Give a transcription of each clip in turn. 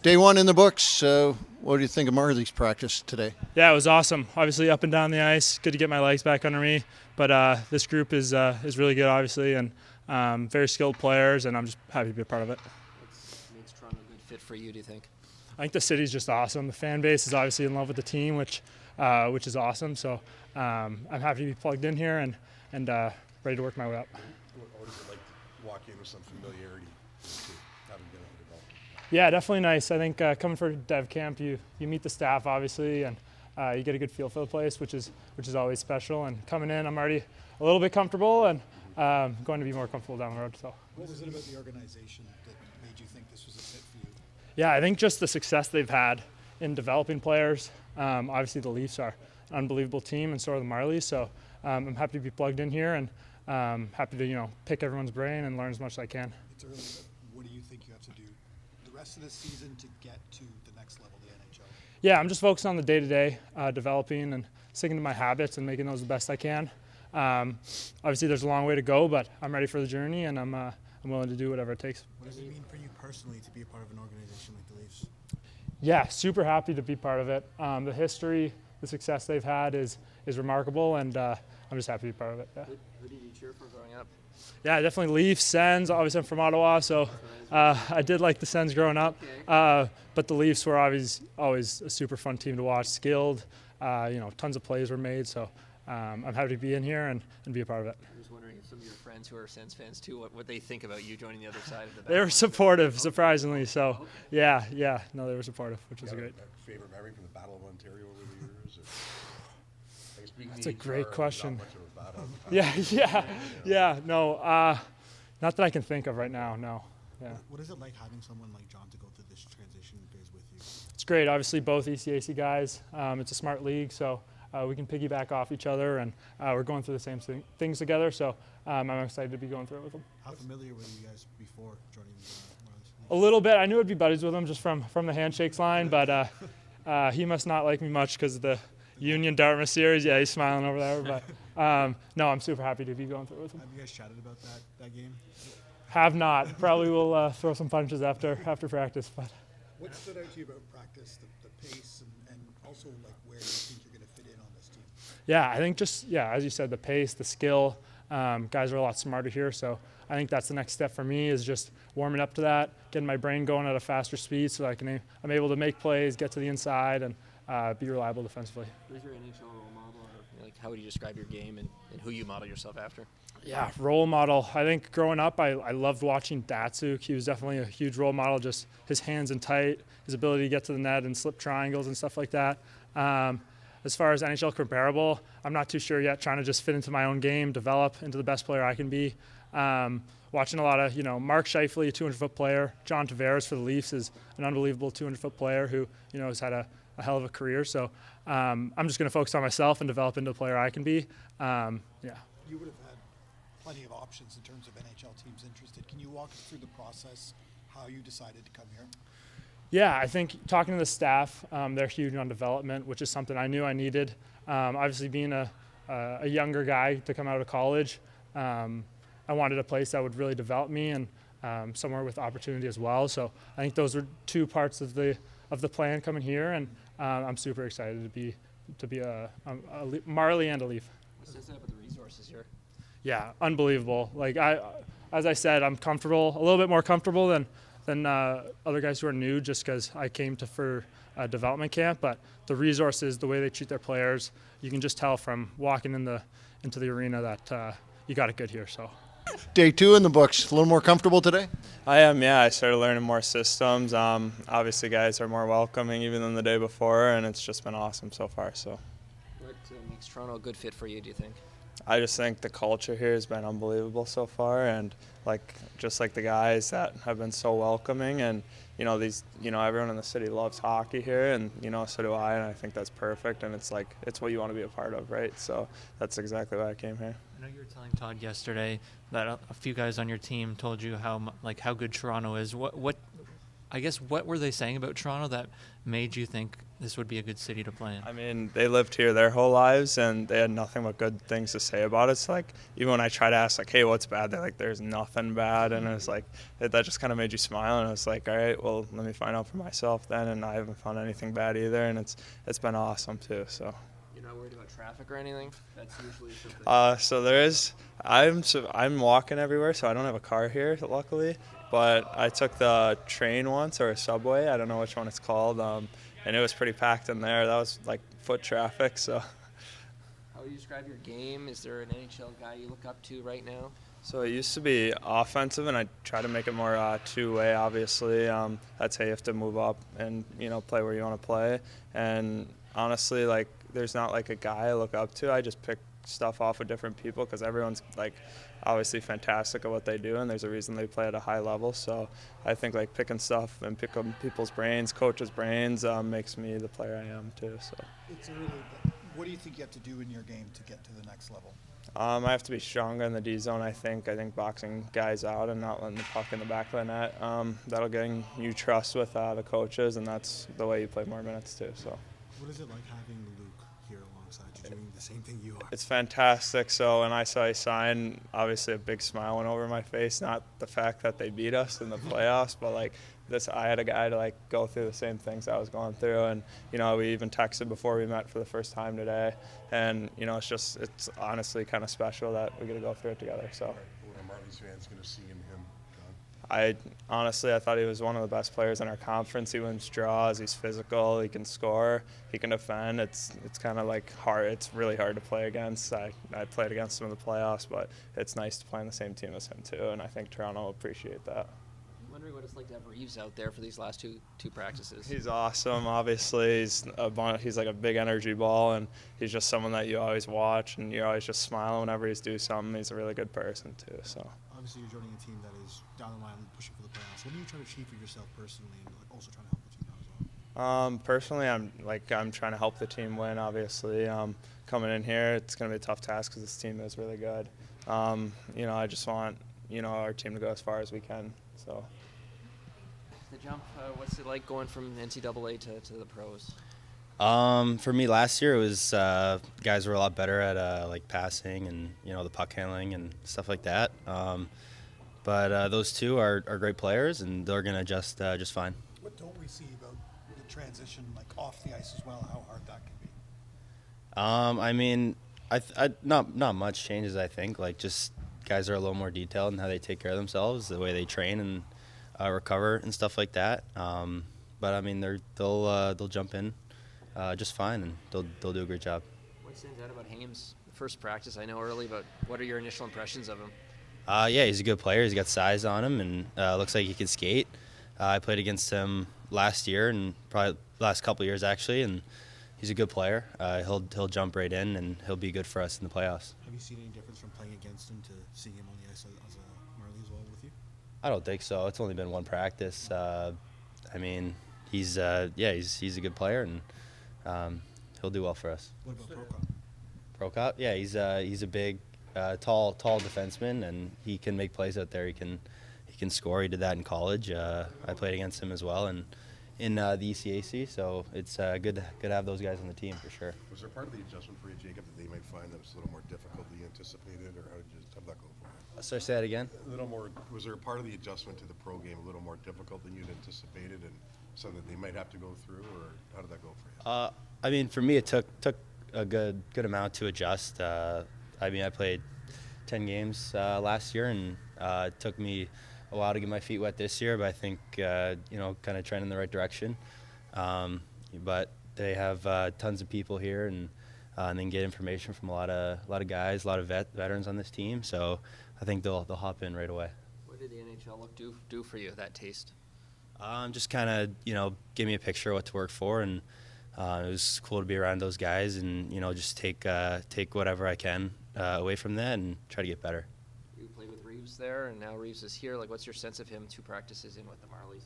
Day one in the books. What do you think of Marlies' practice today? Yeah, it was awesome. Obviously, up and down the ice. Good to get my legs back under me. But this group is really good, obviously, and very skilled players, and I'm just happy to be a part of it. What makes Toronto a good fit for you, do you think? I think the city's just awesome. The fan base is obviously in love with the team, which is awesome. So I'm happy to be plugged in here and ready to work my way up. What is it like to walk in with some familiarity to having been at the development? Yeah, definitely nice. I think coming for dev camp, you meet the staff obviously, and you get a good feel for the place, which is always special. And coming in, I'm already a little bit comfortable, and going to be more comfortable down the road. So. What was it about the organization that made you think this was a fit for you? Yeah, I think just the success they've had in developing players. Obviously, the Leafs are an unbelievable team, and so are the Marlies. So I'm happy to be plugged in here, and happy to pick everyone's brain and learn as much as I can. It's early, but what do you think you have to do the rest of the season to get to the next level, the NHL? Yeah, I'm just focused on the day-to-day, developing and sticking to my habits and making those the best I can. Obviously, there's a long way to go, but I'm ready for the journey, and I'm willing to do whatever it takes. What does it mean for you personally to be a part of an organization like the Leafs? Yeah, super happy to be part of it. The history, the success they've had is remarkable, and I'm just happy to be part of it. Yeah. Who did you cheer for growing up? Yeah, definitely Leafs, Sens. Obviously, I'm from Ottawa, so I did like the Sens growing up. But the Leafs were always a super fun team to watch, skilled. Tons of plays were made, so I'm happy to be in here and be a part of it. I was wondering if some of your friends who are Sens fans too, what they think about you joining the other side of the They were supportive, surprisingly. So, yeah, no, they were supportive, which was great. A favorite memory from the Battle of Ontario over the years? That's a great question. Not much of a battle. Yeah. No, not that I can think of right now. No. Yeah. What is it like having someone like John to go through this transition phase with you? It's great. Obviously, both ECAC guys. It's a smart league, so we can piggyback off each other, and we're going through the same things together. So I'm excited to be going through it with them. How familiar were you guys before joining Marlies? A little bit. I knew I'd be buddies with him just from the handshakes line, but he must not like me much because of the Union Dartmouth series. Yeah, he's smiling over there. But no, I'm super happy to be going through it with him. Have you guys chatted about that game? Have not. Probably will throw some punches after practice. But what stood out to you about practice, the pace, and also like where you think you're going to fit in on this team? Yeah, I think as you said, the pace, the skill. Guys are a lot smarter here, so I think that's the next step for me is just warming up to that, getting my brain going at a faster speed so I'm able to make plays, get to the inside, and be reliable defensively. Who's your NHL role model? Or, how would you describe your game and who you model yourself after? Yeah, role model. I think growing up, I loved watching Datsuk. He was definitely a huge role model, just his hands in tight, his ability to get to the net and slip triangles and stuff like that. As far as NHL comparable, I'm not too sure yet, trying to just fit into my own game, develop into the best player I can be. Watching a lot of, Mark Scheifele, a 200-foot player. John Tavares for the Leafs is an unbelievable 200-foot player who, has had a hell of a career. So I'm just going to focus on myself and develop into the player I can be. Yeah. You would have had plenty of options in terms of NHL teams interested. Can you walk us through the process, how you decided to come here? Yeah, I think talking to the staff, they're huge on development, which is something I knew I needed. Obviously, being a younger guy to come out of college, I wanted a place that would really develop me and somewhere with opportunity as well. So I think those were two parts of the plan coming here, and I'm super excited to be a Marlie and a Leaf. What's this about the resources here? Yeah, unbelievable. As I said, I'm comfortable, a little bit more comfortable than other guys who are new, just because I came for development camp. But the resources, the way they treat their players, you can just tell from walking into the arena that you got it good here. So. Day two in the books. A little more comfortable today? I am, yeah. I started learning more systems. Obviously, guys are more welcoming even than the day before, and it's just been awesome so far. So, what makes Toronto a good fit for you, do you think? I just think the culture here has been unbelievable so far, and just like the guys that have been so welcoming, and everyone in the city loves hockey here, and so do I, and I think that's perfect, and it's what you want to be a part of, right? So that's exactly why I came here. I know you were telling Todd yesterday that a few guys on your team told you how good Toronto is. I guess what were they saying about Toronto that made you think this would be a good city to play in? I mean, they lived here their whole lives, and they had nothing but good things to say about it. It's like, even when I try to ask, like, hey, what's bad? They're like, there's nothing bad. And it's like, that just kind of made you smile. And I was like, all right, well, let me find out for myself then. And I haven't found anything bad either. And it's been awesome, too. So. You're not worried about traffic or anything? That's usually something. So there is. I'm walking everywhere, so I don't have a car here, luckily. But I took the train once, or a subway. I don't know which one it's called. And it was pretty packed in there. That was like foot traffic. So. How would you describe your game? Is there an NHL guy you look up to right now? So it used to be offensive, and I try to make it more two-way, obviously. That's how you have to move up and, play where you want to play. And honestly, like, there's not like a guy I look up to. I just pick stuff off of different people because everyone's like obviously fantastic at what they do, and there's a reason they play at a high level. So I think like picking stuff and picking people's brains, coaches' brains, makes me the player I am too. So It's early, but what do you think you have to do in your game to get to the next level? I have to be stronger in the D zone. I think boxing guys out and not letting the puck in the back of the net. That'll gain you trust with the coaches, and that's the way you play more minutes too. So. What is it like having Luke here alongside you, doing the same thing you are? It's fantastic. So when I saw he signed, obviously a big smile went over my face. Not the fact that they beat us in the playoffs, but like this, I had a guy to like go through the same things I was going through, and we even texted before we met for the first time today, and it's honestly kind of special that we get to go through it together. So. What are Marlies fans going to see in him, John? I thought he was one of the best players in our conference. He wins draws. He's physical. He can score. He can defend. It's kind of like hard. It's really hard to play against. I played against him in the playoffs, but it's nice to play on the same team as him too. And I think Toronto will appreciate that. I'm wondering what it's like to have Reeves out there for these last two practices. He's awesome. Obviously, he's like a big energy ball, and he's just someone that you always watch, and you're always just smiling whenever he's do something. He's a really good person too. So. Obviously, you're joining a team that is down the line pushing for the playoffs. What are you trying to achieve for yourself personally, and also trying to help the team out as well? Personally, I'm trying to help the team win. Obviously, coming in here, it's going to be a tough task because this team is really good. I just want our team to go as far as we can. So. The jump. What's it like going from NCAA to the pros? For me last year, it was guys were a lot better at like passing and the puck handling and stuff like that. But those two are great players, and they're gonna adjust just fine. What don't we see about the transition, like off the ice as well? How hard that can be? I mean, not much changes. I think like just guys are a little more detailed in how they take care of themselves, the way they train and recover and stuff like that. But I mean, they'll jump in. Just fine, and they'll do a great job. What stands out about Haymes? The first practice, I know early, but what are your initial impressions of him? Yeah, he's a good player. He's got size on him, and looks like he can skate. I played against him last year, and probably last couple of years actually, and he's a good player. He'll jump right in, and he'll be good for us in the playoffs. Have you seen any difference from playing against him to seeing him on the ice as a Marley as well with you? I don't think so. It's only been one practice. I mean, he's a good player, and he'll do well for us. What about Prokop? Prokop, yeah, he's a big, tall defenseman, and he can make plays out there. He can score. He did that in college. I played against him as well, and in the ECAC. So it's good to have those guys on the team for sure. Was there part of the adjustment for you, Jacob, that they might find that it's a little more difficult than you anticipated, or how'd that go for you? So say that again. A little more. Was there a part of the adjustment to the pro game a little more difficult than you'd anticipated, and something that they might have to go through, or how did that go for you? I mean, for me, it took a good amount to adjust. I mean, I played 10 games last year, and it took me a while to get my feet wet this year. But I think kind of trending in the right direction. But they have tons of people here, and then get information from a lot of guys, a lot of veterans on this team. So I think they'll hop in right away. What did the NHL look do for you, that taste? Just kind of give me a picture of what to work for, and it was cool to be around those guys, and just take whatever I can away from that and try to get better. You played with Reeves there, and now Reeves is here. Like, what's your sense of him 2 practices in with the Marlies?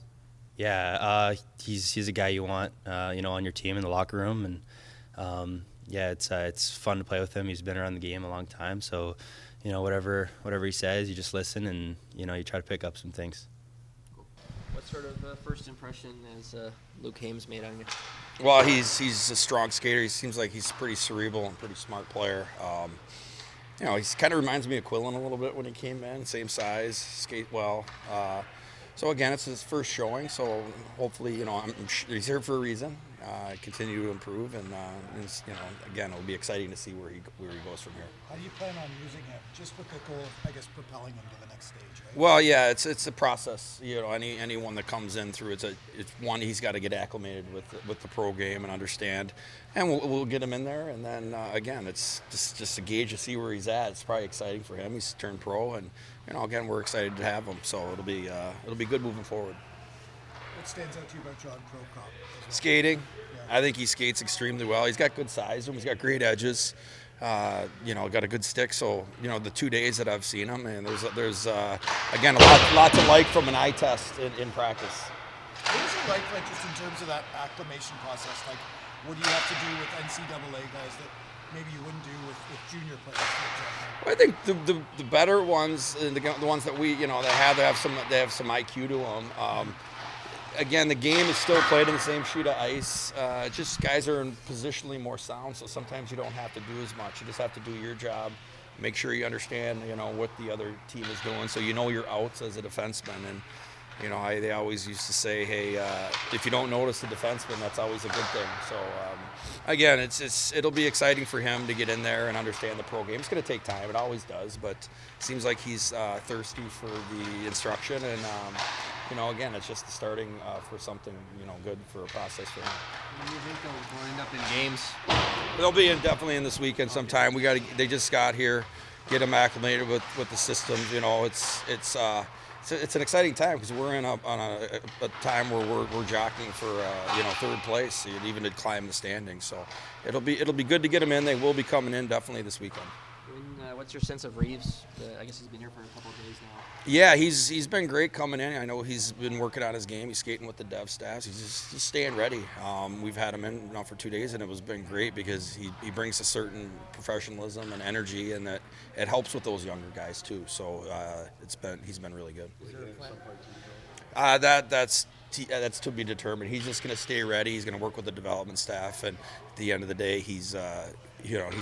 Yeah, he's a guy you want on your team in the locker room, and yeah, it's fun to play with him. He's been around the game a long time, so whatever he says, you just listen, and you try to pick up some things. What's sort of first impression has Luke Haymes made on you? Well, he's a strong skater. He seems like he's pretty cerebral and pretty smart player. He kind of reminds me of Quillan a little bit when he came in. Same size, skate well. So again, it's his first showing. So hopefully, he's here for a reason. Continue to improve, and again, it'll be exciting to see where he goes from here. How do you plan on using him? Just with the goal of, I guess, propelling him to the next stage, right? Well, yeah, it's a process. Anyone that comes in through it's one, he's got to get acclimated with the pro game and understand, and we'll get him in there, and then again, it's just a gauge to see where he's at. It's probably exciting for him. He's turned pro, and again, we're excited to have him. So it'll be good moving forward. What stands out to you about John Prokop? Skating. I think he skates extremely well. He's got good size to him. He's got great edges. Got a good stick. So, the 2 days that I've seen him, and there's again, a lot to like from an eye test in practice. What is it like just in terms of that acclimation process? Like, what do you have to do with NCAA guys that maybe you wouldn't do with junior players, for example? Well, I think the better ones, the ones that we, they have some IQ to them. Again, the game is still played in the same sheet of ice. Just guys are positionally more sound, so sometimes you don't have to do as much. You just have to do your job, make sure you understand, what the other team is doing, so you know your outs as a defenseman. And they always used to say, hey, if you don't notice the defenseman, that's always a good thing. So again, it'll be exciting for him to get in there and understand the pro game. It's going to take time. It always does, but it seems like he's thirsty for the instruction. And again, it's just the starting for something good for a process for him. When do you think they'll end up in games? They'll be definitely in this weekend sometime. They just got here, get them acclimated with the systems. It's an exciting time because we're on a time where we're jockeying for third place, even to climb the standings. So it'll be good to get them in. They will be coming in definitely this weekend. What's your sense of Reeves? I guess he's been here for a couple of days now. Yeah, he's been great coming in. I know he's been working on his game. He's skating with the dev staffs. He's just staying ready. We've had him in now for 2 days, and it's been great because he brings a certain professionalism and energy, and that it helps with those younger guys too. So he's been really good. Is there a plan? That's to be determined. He's just going to stay ready. He's going to work with the development staff, and at the end of the day, he's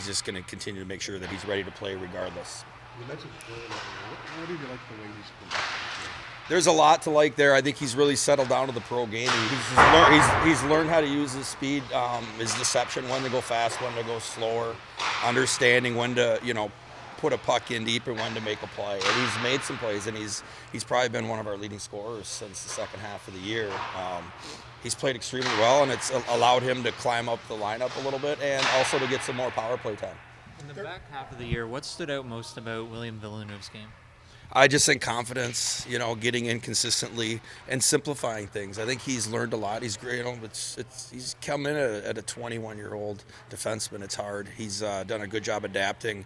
just going to continue to make sure that he's ready to play regardless. You mentioned Quillan. What do you like the way he's progressing? There's a lot to like there. I think he's really settled down to the pro game. He's learned how to use his speed, his deception, when to go fast, when to go slower, understanding when to put a puck in deep and when to make a play. And he's made some plays, and he's probably been one of our leading scorers since the second half of the year. He's played extremely well, and it's allowed him to climb up the lineup a little bit and also to get some more power play time. In the back half of the year, what stood out most about William Villeneuve's game? I just think confidence, getting in consistently and simplifying things. I think he's learned a lot. He's great. He's come in at a 21-year-old defenseman. It's hard. He's done a good job adapting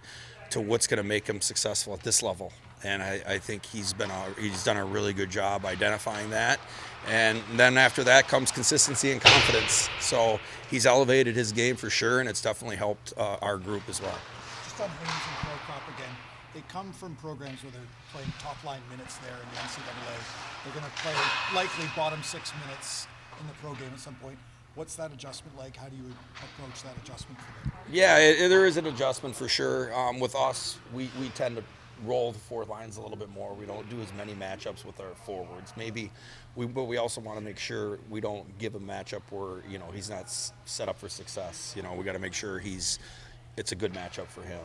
to what's going to make him successful at this level. And I think he's done a really good job identifying that. And then after that comes consistency and confidence. So he's elevated his game for sure, and it's definitely helped our group as well. Just on Haymes and Prokop again, they come from programs where they're playing top-line minutes there in the NCAA. They're going to play likely bottom 6 minutes in the pro game at some point. What's that adjustment like? How do you approach that adjustment for them? Yeah, there is an adjustment for sure. With us, we tend to roll the fourth lines a little bit more. We don't do as many matchups with our forwards. But we also want to make sure we don't give a matchup where he's not set up for success. We got to make sure it's a good matchup for him.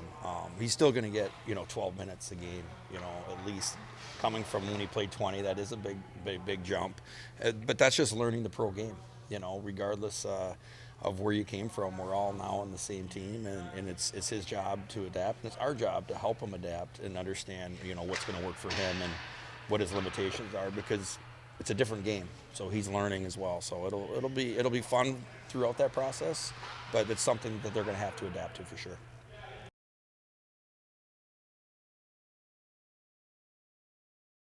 He's still going to get 12 minutes a game, at least. Coming from when he played 20, that is a big jump. But that's just learning the pro game. Regardless of where you came from, we're all now on the same team, and it's his job to adapt, and it's our job to help him adapt and understand, what's going to work for him and what his limitations are, because it's a different game. So he's learning as well. So it'll be fun throughout that process, but it's something that they're going to have to adapt to for sure.